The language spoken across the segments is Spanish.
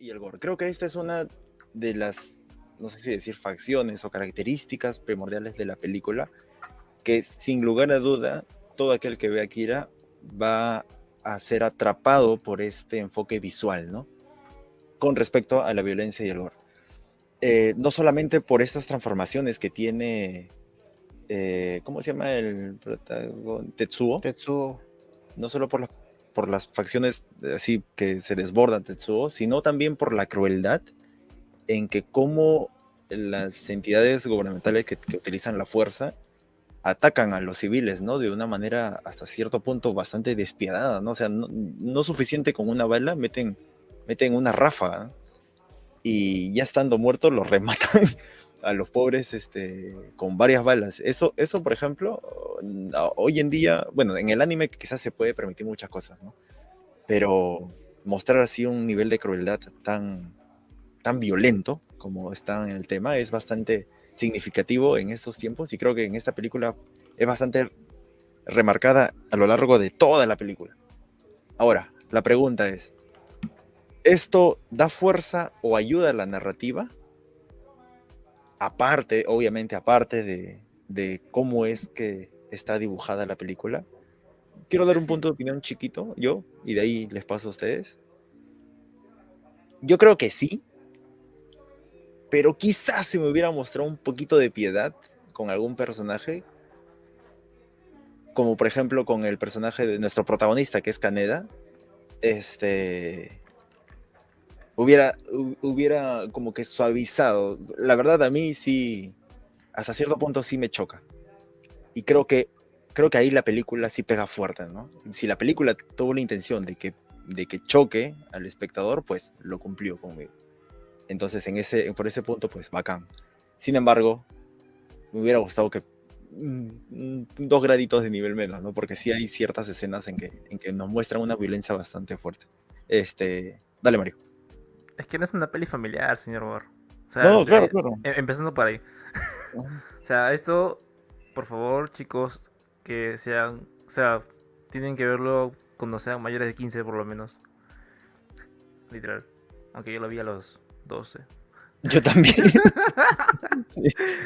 y el gore. Creo que esta es una de las, no sé si decir facciones o características primordiales de la película, que sin lugar a duda, todo aquel que ve a Akira va a ser atrapado por este enfoque visual, ¿no? Con respecto a la violencia y el gore. No solamente por estas transformaciones que tiene, ¿cómo se llama el protagonista? Tetsuo. Tetsuo. No solo por las facciones así que se desbordan Tetsuo, sino también por la crueldad en que cómo las entidades gubernamentales que utilizan la fuerza atacan a los civiles, ¿no? De una manera hasta cierto punto bastante despiadada, ¿no? O sea, no suficiente con una bala, meten una ráfaga, ¿no? Y ya estando muertos los rematan a los pobres con varias balas. Eso, por ejemplo, hoy en día, bueno, en el anime quizás se puede permitir muchas cosas, ¿no? Pero mostrar así un nivel de crueldad tan violento como está en el tema es bastante significativo en estos tiempos, y creo que en esta película es bastante remarcada a lo largo de toda la película. Ahora, la pregunta es, ¿esto da fuerza o ayuda a la narrativa? Aparte, obviamente, aparte de cómo es que está dibujada la película. Quiero dar un punto de opinión chiquito, yo, y de ahí les paso a ustedes. Yo creo que sí, pero quizás si me hubiera mostrado un poquito de piedad con algún personaje, como por ejemplo con el personaje de nuestro protagonista, que es Kaneda, hubiera como que suavizado. La verdad, a mí sí, hasta cierto punto sí me choca. Y creo que ahí la película sí pega fuerte, ¿no? Si la película tuvo la intención de que choque al espectador, pues lo cumplió conmigo. Entonces, por ese punto, pues bacán. Sin embargo, me hubiera gustado que 2 graditos de nivel menos, ¿no? Porque sí hay ciertas escenas en que nos muestran una violencia bastante fuerte. Dale, Mario. Es que no es una peli familiar, señor War. O sea, No, claro, claro. empezando por ahí. O sea, esto, por favor, chicos, que sean, o sea, tienen que verlo cuando sean mayores de 15 por lo menos. Literal. Aunque yo lo vi a los 12. Yo también.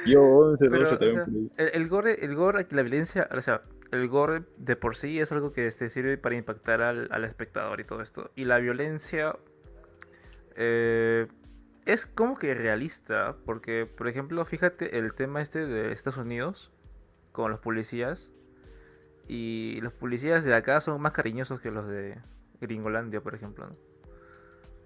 Yo 11, 12 Pero, o también sea, por ahí. el gore, la violencia, o sea, el gore de por sí es algo que sirve para impactar al espectador y todo esto. Y la violencia eh, es como que realista, porque, por ejemplo, fíjate el tema este de Estados Unidos con los policías. Y los policías de acá son más cariñosos que los de Gringolandia, por ejemplo, ¿no?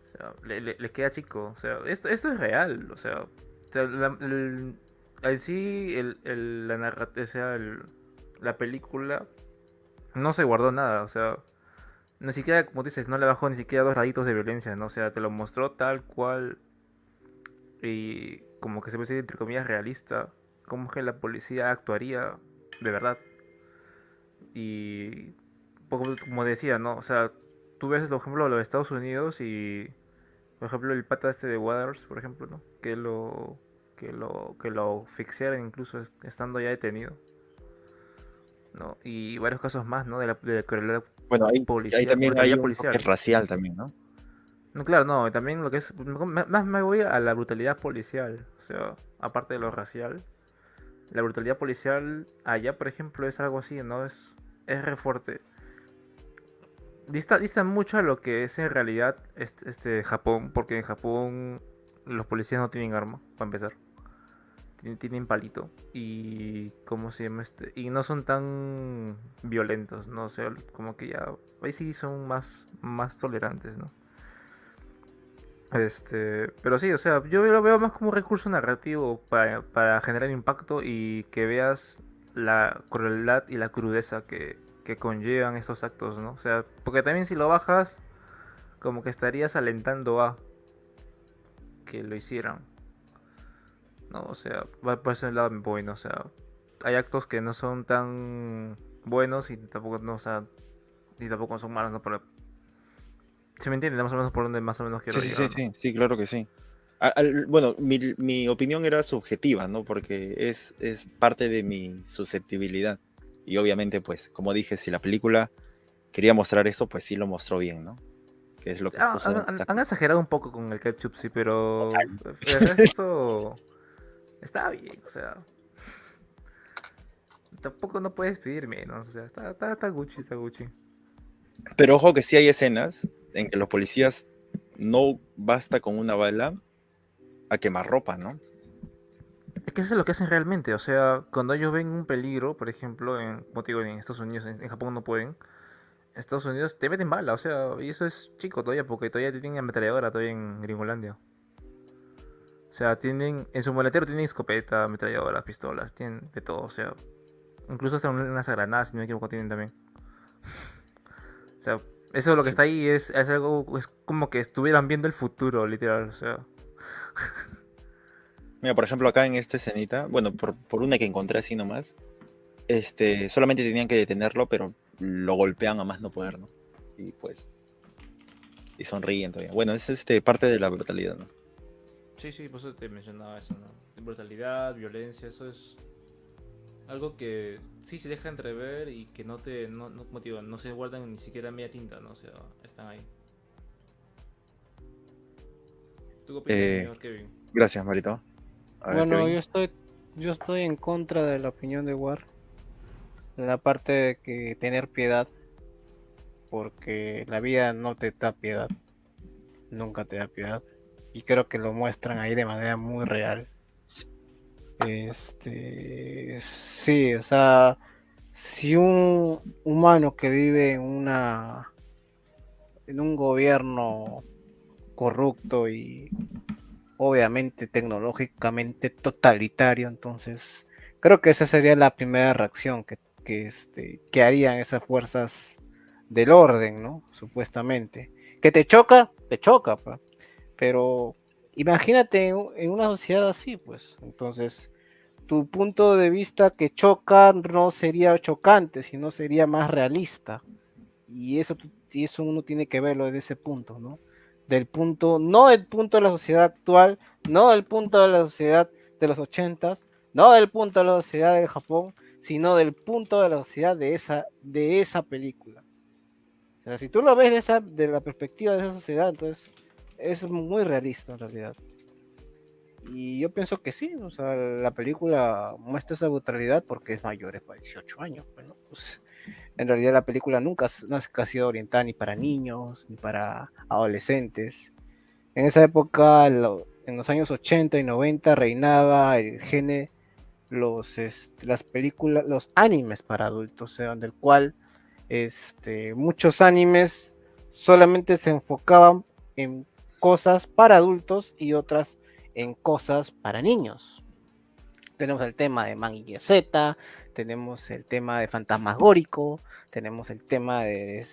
O sea, le queda chico. O sea, esto es real. O sea en sí, o sea, la película no se guardó nada. O sea, ni siquiera, como dices, no le bajó ni siquiera 2 raditos de violencia, ¿no? O sea, te lo mostró tal cual y como que se puede decir, entre comillas, realista. Como que la policía actuaría de verdad. Y como decía, ¿no? O sea, tú ves, por ejemplo, lo de Estados Unidos y, por ejemplo, el pata este de Waters, por ejemplo, ¿no? Que lo asfixiaron incluso estando ya detenido, ¿no? Y varios casos más, ¿no? De crueldad Bueno, ahí policial, también hay brutalidad un toque policial. racial también, ¿no? No, claro, no, también lo que es, más me voy a la brutalidad policial, o sea, aparte de lo racial, la brutalidad policial allá, por ejemplo, es algo así, ¿no? Es re fuerte. Dista mucho a lo que es en realidad Japón, porque en Japón los policías no tienen arma, para empezar. Tienen palito. Y ¿cómo se llama y no son tan violentos, ¿no? O sea, como que ya. Ahí sí son más tolerantes, ¿no? Pero sí, o sea, yo lo veo más como un recurso narrativo para generar impacto y que veas la crueldad y la crudeza que conllevan estos actos, ¿no? O sea, porque también si lo bajas, como que estarías alentando a que lo hicieran, ¿no? O sea, va por ese lado me voy, ¿no? O sea, hay actos que no son tan buenos y tampoco, no, o sea, y tampoco son malos, ¿no? Pero, ¿se me entiende? Más o menos por donde más o menos Sí, quiero sí, sí, llegar, ¿no? sí, sí, claro que sí. Bueno, mi opinión era subjetiva, ¿no? Porque es parte de mi susceptibilidad. Y obviamente, pues, como dije, si la película quería mostrar eso, pues sí lo mostró bien, ¿no? que es lo que Ah, justamente está. han exagerado un poco con el ketchup, sí, pero el resto está bien, o sea, tampoco no puedes pedir menos, o sea, está Gucci, está Gucci. Pero ojo que sí hay escenas en que los policías no basta con una bala a quemar ropa, ¿no? Es que eso es lo que hacen realmente, o sea, cuando ellos ven un peligro, por ejemplo, como te digo, en Estados Unidos, en Japón no pueden, en Estados Unidos te meten bala, o sea, y eso es chico todavía, porque todavía tienen ametralladora todavía en Gringolandia. O sea, tienen, en su maletero tienen escopeta, ametralladoras, pistolas, tienen de todo, o sea, incluso hasta unas granadas, si no me equivoco, tienen también. O sea, eso es lo que Sí. está ahí, es algo, es como que estuvieran viendo el futuro, literal, o sea. Mira, por ejemplo, acá en esta escenita, bueno, por una que encontré así nomás, solamente tenían que detenerlo, pero lo golpean a más no poder, ¿no? Y pues, y sonríen todavía. Bueno, es parte de la brutalidad, ¿no? Sí, sí, por eso te mencionaba eso, ¿no? Brutalidad, violencia, eso es algo que sí se deja entrever y que como te digo, no se guardan ni siquiera media tinta, ¿no? O sea, están ahí. ¿Tú qué opinas, Eh, señor Kevin? gracias, Marito. A ver, Bueno, Kevin. yo estoy en contra de la opinión de War, en la parte de que tener piedad, porque la vida no te da piedad, nunca te da piedad, y creo que lo muestran ahí de manera muy real. Sí, o sea, si un humano que vive en un gobierno corrupto y obviamente tecnológicamente totalitario, entonces creo que esa sería la primera reacción que harían esas fuerzas del orden, ¿no? Supuestamente. Que te choca, pa. Pero imagínate en una sociedad así, pues, entonces tu punto de vista que choca no sería chocante, sino sería más realista. Y eso uno tiene que verlo desde ese punto, ¿no? Del punto, no del punto de la sociedad actual, no del punto de la sociedad de los ochentas, no del punto de la sociedad del Japón, sino del punto de la sociedad de esa película. O sea, si tú lo ves de la perspectiva de esa sociedad, entonces es muy realista en realidad. Y yo pienso que sí, o sea, la película muestra esa brutalidad porque es mayor, es para 18 años. Bueno, pues en realidad la película nunca no ha sido orientada ni para niños, ni para adolescentes. En esa época, en los años 80 y 90, reinaba el género, las películas, los animes para adultos, o sea, del cual muchos animes solamente se enfocaban en cosas para adultos y otras en cosas para niños. Tenemos el tema de Mangue Z, tenemos el tema de Fantasmagórico, tenemos el tema de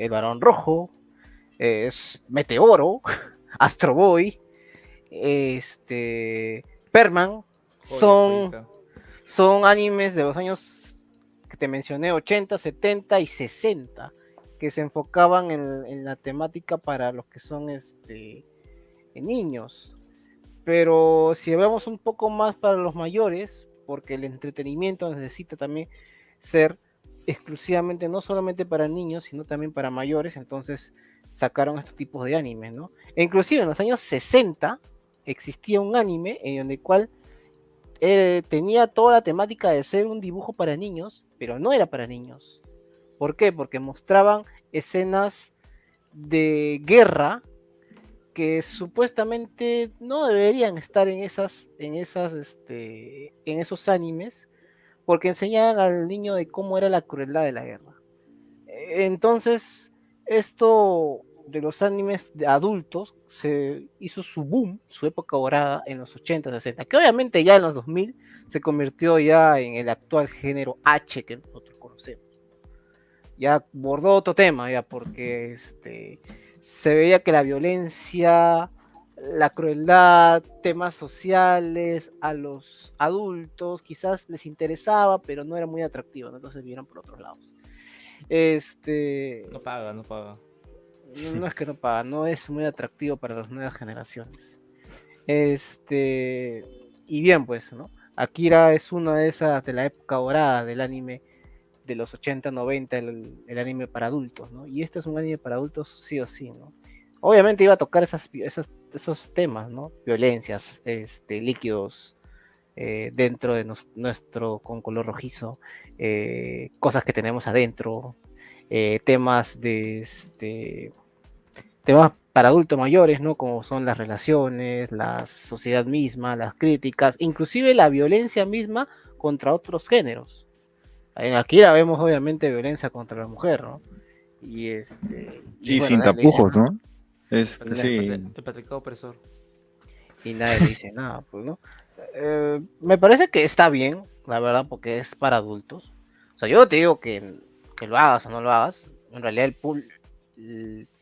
El Varón Rojo, es Meteoro, Astro Boy, Perman, Joya, son, joyita. son animes de los años que te mencioné, 80, 70 y 60, que se enfocaban en la temática para los que son niños. Pero si hablamos un poco más para los mayores, porque el entretenimiento necesita también ser exclusivamente, no solamente para niños, sino también para mayores, entonces sacaron estos tipos de animes, ¿no? E inclusive en los años 60 existía un anime en el cual tenía toda la temática de ser un dibujo para niños, pero no era para niños. ¿Por qué? Porque mostraban escenas de guerra que supuestamente no deberían estar en esos animes, porque enseñaban al niño de cómo era la crueldad de la guerra. Entonces, esto de los animes de adultos se hizo su boom, su época dorada en los 80, 60, que obviamente ya en los 2000 se convirtió ya en el actual género H que nosotros conocemos. Ya bordó otro tema, ya porque se veía que la violencia, la crueldad, temas sociales a los adultos quizás les interesaba, pero no era muy atractivo, ¿no? Entonces vieron por otros lados. No paga, no paga. No es que no paga, no es muy atractivo para las nuevas generaciones. Y bien, pues, ¿no? Akira es una de esas de la época dorada del anime de los 80, 90 el anime para adultos, ¿no? Y este es un anime para adultos sí o sí, ¿no? Obviamente iba a tocar esos temas, ¿no? Violencias, líquidos dentro de nuestro con color rojizo, cosas que tenemos adentro, temas temas para adultos mayores, ¿no? Como son las relaciones, la sociedad misma, las críticas, inclusive la violencia misma contra otros géneros. En Akira vemos obviamente violencia contra la mujer, ¿no? Y Sí, bueno, sin nadie le dice tapujos, nada. ¿no? Es, sí, El patriarcado opresor. Y nadie le dice nada, pues, ¿no? Me parece que está bien, la verdad, porque es para adultos. O sea, yo no te digo que lo hagas o no lo hagas. En realidad el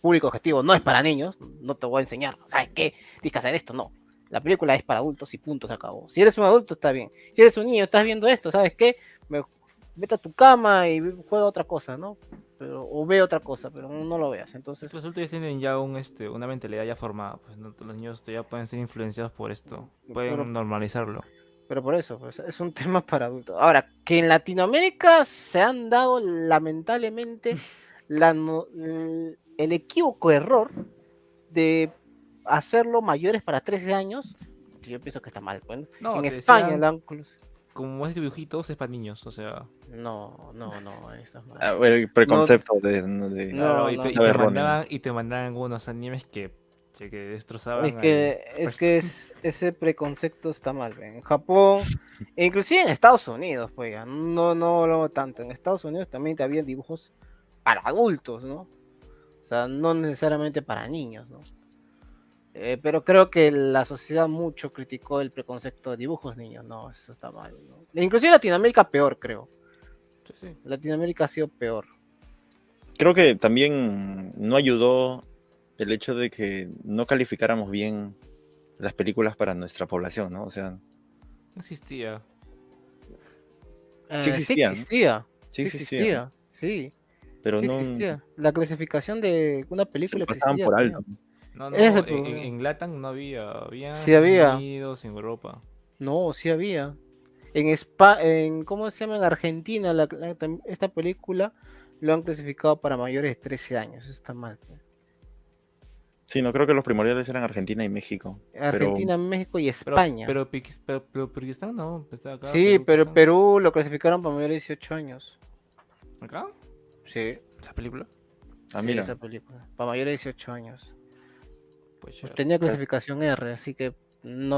público objetivo no es para niños. No te voy a enseñar, ¿sabes qué? Tienes que hacer esto, no. La película es para adultos y punto, se acabó. Si eres un adulto, está bien. Si eres un niño, estás viendo esto, ¿sabes qué? Vete a tu cama y juega otra cosa, ¿no? O ve otra cosa, pero no lo veas. Entonces, Los adultos ya tienen ya una mentalidad ya formada, pues los niños ya pueden ser influenciados por esto, pero pueden normalizarlo. Pero por eso, pues, es un tema para adultos. Ahora, que en Latinoamérica se han dado lamentablemente el equívoco error de hacerlo mayores para 13 años, que yo pienso que está mal. Pues, ¿no? No, En te España decían, la han... como es dibujitos, es para niños, o sea. No, eso es mal. el No, preconcepto de Claro, no, no, y te erróneo. mandaban, y te mandaban algunos animes que Es destrozaban al que, ese preconcepto está mal. En Japón, e inclusive en Estados Unidos, pues, no tanto. En Estados Unidos también te había dibujos para adultos, ¿no? O sea, no necesariamente para niños, ¿no? Pero creo que la sociedad mucho criticó el preconcepto de dibujos niños, no, eso está mal, ¿no? Inclusive Latinoamérica peor, creo. Sí, sí. Latinoamérica ha sido peor. Creo que también no ayudó el hecho de que no calificáramos bien las películas para nuestra población, ¿no? O sea, No existía. sí Sí existían, existía, sí sí existían, existía, sí, pero sí no existía. La clasificación de una se lo película pasaban existía, por creo. alto. No, Ese es no, el problema. en LATAM no había. Había en Sí Estados había, Unidos, en Europa. no, sí había. ¿Cómo se llama? En Argentina, esta película lo han clasificado para mayores de 13 años. Eso está mal, pues. Sí, no creo que los primordiales eran Argentina y México, pero Argentina, México y Pero, España. pero Kirguistán no, pues acá, Sí, Perú, pero Kirguistán. Perú lo clasificaron para mayores de 18 años. ¿Acá? Sí, ¿Esa película? sí, mira, esa película. Para mayores de 18 años. Pues Pues chévere. tenía pues, clasificación R, así que en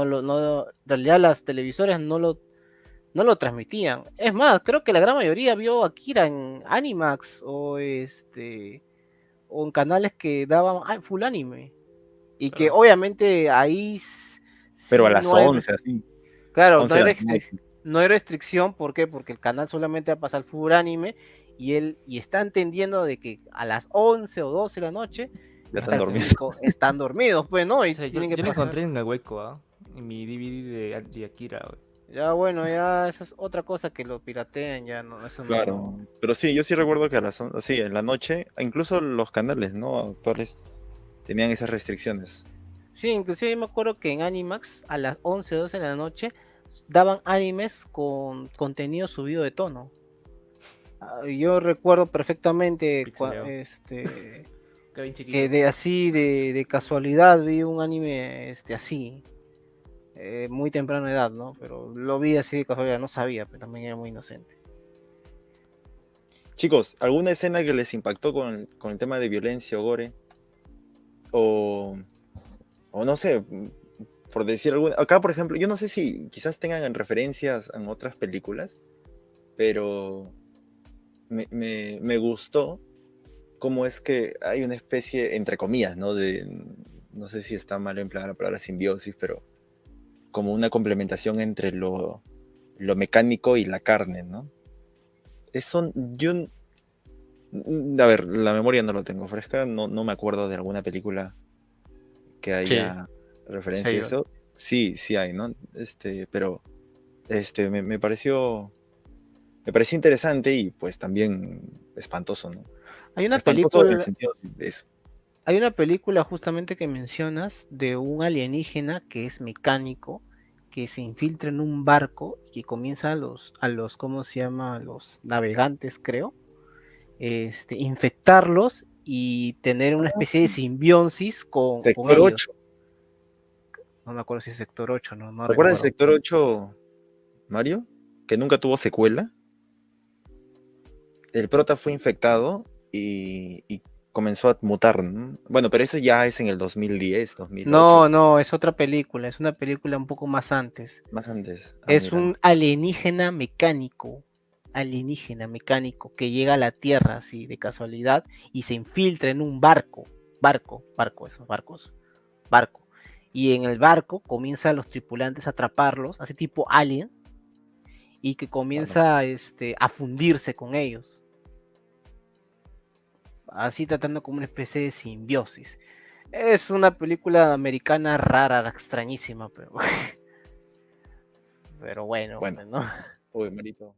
realidad las televisoras no lo transmitían. Es más, creo que la gran mayoría vio Akira en Animax o en canales que daban full anime. Y que Claro. obviamente ahí pero a sí las no hay, 11 así, claro, 11 de la noche, no hay restricción. ¿Por qué? Porque el canal solamente va a pasar full anime y está entendiendo de que a las 11 o 12 de la noche ya están está el dormidos. público, están dormidos, pues, ¿no? O Y sea, tienen que yo la pasar. encontré en el hueco, ¿ah? En mi DVD de Akira, güey. Ya bueno, ya esa es otra cosa que lo piratean, ya no, eso no. Claro, pero sí, yo sí recuerdo que a las 11, sí, en la noche, incluso los canales, ¿no? Actuales tenían esas restricciones. Sí, inclusive me acuerdo que en Animax a las 11 12 de la noche daban animes con contenido subido de tono. Yo recuerdo perfectamente Pixeleo. Qué bien que chiquito. de casualidad vi un anime así, muy temprana edad, ¿no? Pero lo vi así de casualidad, no sabía, pero también era muy inocente. Chicos, ¿alguna escena que les impactó con el tema de violencia o gore? O, o no sé, por decir alguna. Acá, por ejemplo, yo no sé si quizás tengan referencias en otras películas, pero me gustó cómo es que hay una especie, entre comillas, ¿no? No sé si está mal empleada la palabra simbiosis, pero como una complementación entre lo mecánico y la carne, ¿no? Eso, a ver, la memoria no lo tengo fresca, no me acuerdo de alguna película que Sí, haya referencia a sí. eso. Sí, sí hay, ¿no? Pero me pareció interesante y pues también espantoso, ¿no? Hay una Espantoso en el película, sentido de eso. hay una película justamente que mencionas de un alienígena que es mecánico, que se infiltra en un barco y que comienza a los, ¿cómo se llama? A los navegantes, creo, infectarlos y tener una especie de simbiosis con Sector ellos. 8. No me acuerdo si es Sector 8, no ¿Recuerdas el recuerdo. Sector 8, Mario? Que nunca tuvo secuela. El prota fue infectado y comenzó a mutar, ¿no? Bueno, pero eso ya es en el 2010, 2008, No, es otra película, es una película un poco más antes. más antes. Ah, Es mira. un alienígena mecánico que llega a la Tierra así de casualidad y se infiltra en un esos barcos, barco. Y en el barco comienzan los tripulantes a atraparlos, así tipo aliens, y que Claro. comienza a fundirse con ellos, así tratando como una especie de simbiosis. Es una película americana rara, extrañísima, pero, pero bueno, Bueno, pues, ¿no? uy, Marito.